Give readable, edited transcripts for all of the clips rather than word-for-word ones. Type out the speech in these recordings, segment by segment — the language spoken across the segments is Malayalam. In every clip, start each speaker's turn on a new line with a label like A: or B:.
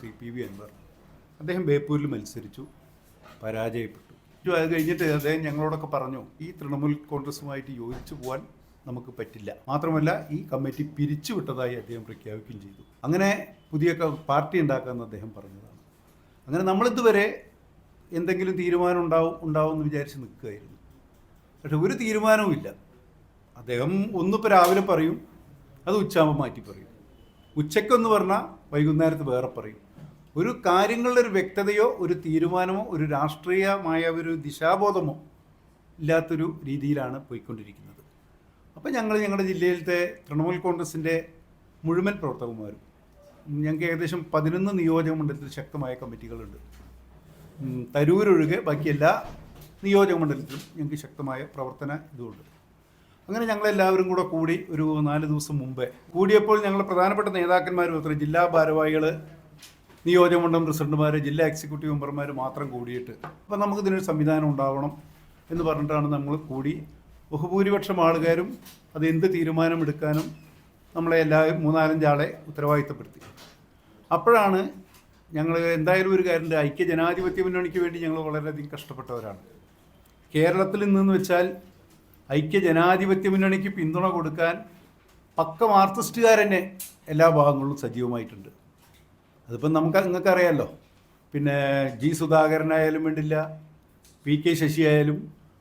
A: ശ്രീ PV അൻവർ അദ്ദേഹം ബേപ്പൂരിൽ മത്സരിച്ചു, പരാജയപ്പെട്ടു. അത് കഴിഞ്ഞിട്ട് അദ്ദേഹം ഞങ്ങളോടൊക്കെ പറഞ്ഞു, ഈ തൃണമൂൽ കോൺഗ്രസുമായിട്ട് യോജിച്ചു പോകാൻ നമുക്ക് പറ്റില്ല, മാത്രമല്ല ഈ കമ്മിറ്റി പിരിച്ചുവിട്ടതായി അദ്ദേഹം പ്രഖ്യാപിക്കുകയും ചെയ്തു. അങ്ങനെ പുതിയ പാർട്ടി ഉണ്ടാക്കാമെന്ന് അദ്ദേഹം പറഞ്ഞതാണ്. അങ്ങനെ നമ്മളിതുവരെ എന്തെങ്കിലും തീരുമാനം ഉണ്ടാവും എന്ന് വിചാരിച്ച് നിൽക്കുകയായിരുന്നു. പക്ഷെ ഒരു തീരുമാനവും ഇല്ല. അദ്ദേഹം ഒന്നിപ്പോൾ രാവിലെ പറയും, അത് ഉച്ചയാകുമ്പോൾ മാറ്റി പറയും, ഉച്ചയ്ക്കൊന്ന് പറഞ്ഞാൽ വൈകുന്നേരത്ത് വേറെ പറയും. ഒരു കാര്യങ്ങളുടെ ഒരു വ്യക്തതയോ ഒരു തീരുമാനമോ ഒരു രാഷ്ട്രീയമായ ഒരു ദിശാബോധമോ ഇല്ലാത്തൊരു രീതിയിലാണ് പോയിക്കൊണ്ടിരിക്കുന്നത്. അപ്പോൾ ഞങ്ങളുടെ ജില്ലയിലത്തെ തൃണമൂൽ കോൺഗ്രസിൻ്റെ മുഴുവൻ പ്രവർത്തകന്മാരും, ഞങ്ങൾക്ക് ഏകദേശം 11 നിയോജക മണ്ഡലത്തിൽ ശക്തമായ കമ്മിറ്റികളുണ്ട്. തരൂരൊഴികെ ബാക്കി എല്ലാ നിയോജക മണ്ഡലത്തിലും ഞങ്ങൾക്ക് ശക്തമായ പ്രവർത്തന ഇതുമുണ്ട്. അങ്ങനെ ഞങ്ങളെല്ലാവരും കൂടെ കൂടി ഒരു 4 ദിവസം മുമ്പേ കൂടിയപ്പോൾ ഞങ്ങൾ പ്രധാനപ്പെട്ട നേതാക്കന്മാർ മാത്രം, ജില്ലാ ഭാരവാഹികൾ, നിയോജകമണ്ഡലം പ്രസിഡന്റുമാർ, ജില്ലാ എക്സിക്യൂട്ടീവ് മെമ്പർമാർ മാത്രം കൂടിയിട്ട് അപ്പോൾ നമുക്കിതിനൊരു സംവിധാനം ഉണ്ടാവണം എന്ന് പറഞ്ഞിട്ടാണ് നമ്മൾ കൂടി. ബഹുഭൂരിപക്ഷം ആളുകാരും അത് എന്ത് തീരുമാനമെടുക്കാനും നമ്മളെ എല്ലാവരും 3-4 ആളെ ഉത്തരവാദിത്തപ്പെടുത്തി. അപ്പോഴാണ് ഞങ്ങൾ എന്തായാലും ഒരു കാര്യമുണ്ട്, ഐക്യ ജനാധിപത്യ മുന്നണിക്ക് വേണ്ടി ഞങ്ങൾ വളരെയധികം കഷ്ടപ്പെട്ടവരാണ്. കേരളത്തിൽ നിന്നെന്ന് വെച്ചാൽ ഐക്യ ജനാധിപത്യ മുന്നണിക്ക് പിന്തുണ കൊടുക്കാൻ പക്ക മാർക്സിസ്റ്റുകാർ തന്നെ എല്ലാ ഭാഗങ്ങളിലും സജീവമായിട്ടുണ്ട്. അതിപ്പം നിങ്ങൾക്കറിയാമല്ലോ. പിന്നെ G. സുധാകരനായാലും വേണ്ടില്ല, PK ശശി ആയാലും,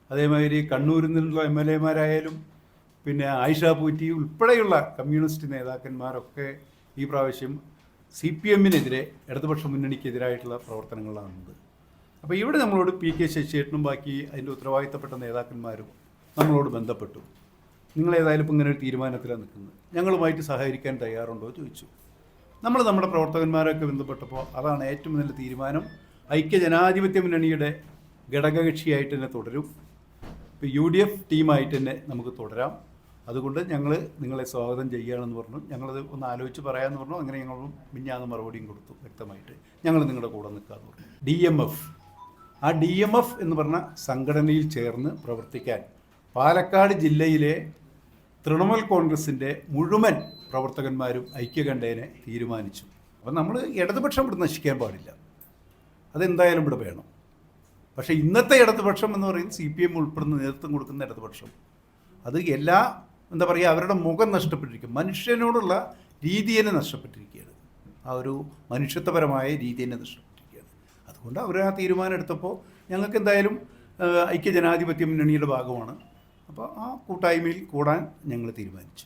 A: അതേമാതിരി കണ്ണൂരിൽ നിന്നുള്ള MLA-മാരായാലും, പിന്നെ ആയിഷ പൂറ്റി ഉൾപ്പെടെയുള്ള കമ്മ്യൂണിസ്റ്റ് നേതാക്കന്മാരൊക്കെ ഈ പ്രാവശ്യം CPM-നെതിരെ, ഇടതുപക്ഷ മുന്നണിക്കെതിരായിട്ടുള്ള പ്രവർത്തനങ്ങളാണുള്ളത്. അപ്പോൾ ഇവിടെ നമ്മളോട് PK ശശിയേട്ടനും ബാക്കി അതിൻ്റെ ഉത്തരവാദിത്തപ്പെട്ട നേതാക്കന്മാരും നമ്മളോട് ബന്ധപ്പെട്ടു. നിങ്ങളേതായാലും ഇപ്പം ഇങ്ങനെ ഒരു തീരുമാനത്തിലാണ് നിൽക്കുന്നത്, ഞങ്ങളുമായിട്ട് സഹകരിക്കാൻ തയ്യാറുണ്ടോ ചോദിച്ചു. നമ്മുടെ പ്രവർത്തകന്മാരൊക്കെ ബന്ധപ്പെട്ടപ്പോൾ അതാണ് ഏറ്റവും നല്ല തീരുമാനം, ഐക്യ ജനാധിപത്യ മുന്നണിയുടെ ഘടകകക്ഷിയായിട്ട് തന്നെ തുടരും, ഇപ്പോൾ UDF ടീമായിട്ട് തന്നെ നമുക്ക് തുടരാം, അതുകൊണ്ട് ഞങ്ങൾ നിങ്ങളെ സ്വാഗതം ചെയ്യുകയാണെന്ന് പറഞ്ഞു. ഞങ്ങളത് ഒന്ന് ആലോചിച്ച് പറയാമെന്ന് പറഞ്ഞു. അങ്ങനെ ഞങ്ങൾ മിഞ്ഞാന്ന് മറുപടിയും കൊടുത്തു വ്യക്തമായിട്ട്, ഞങ്ങൾ നിങ്ങളുടെ കൂടെ നിൽക്കാമെന്ന് പറഞ്ഞു. DMF, ആ DMF എന്ന് പറഞ്ഞ സംഘടനയിൽ ചേർന്ന് പ്രവർത്തിക്കാൻ പാലക്കാട് ജില്ലയിലെ തൃണമൂൽ കോൺഗ്രസിൻ്റെ മുഴുവൻ പ്രവർത്തകന്മാരും ഐക്യകണ്ഠേന തീരുമാനിച്ചു. അപ്പം നമ്മൾ ഇടതുപക്ഷം ഇവിടെ നശിക്കാൻ പാടില്ല, അതെന്തായാലും ഇവിടെ വേണം. പക്ഷേ ഇന്നത്തെ ഇടതുപക്ഷം എന്ന് പറയുന്നത് CPM ഉൾപ്പെടുന്ന നേതൃത്വം കൊടുക്കുന്ന ഇടതുപക്ഷം, അത് എന്താ പറയുക, അവരുടെ മുഖം നഷ്ടപ്പെട്ടിരിക്കും, മനുഷ്യനോടുള്ള രീതി തന്നെ നഷ്ടപ്പെട്ടിരിക്കുകയാണ്, ആ ഒരു മനുഷ്യത്വപരമായ രീതി തന്നെ നഷ്ടപ്പെട്ടിരിക്കുകയാണ്. അതുകൊണ്ട് അവർ ആ തീരുമാനം എടുത്തപ്പോൾ ഞങ്ങൾക്ക് എന്തായാലും ഐക്യ ജനാധിപത്യ മുന്നണിയുടെ ഭാഗമാണ്, അപ്പോൾ ആ കൂട്ടായ്മയിൽ കൂടാൻ ഞങ്ങൾ തീരുമാനിച്ചു.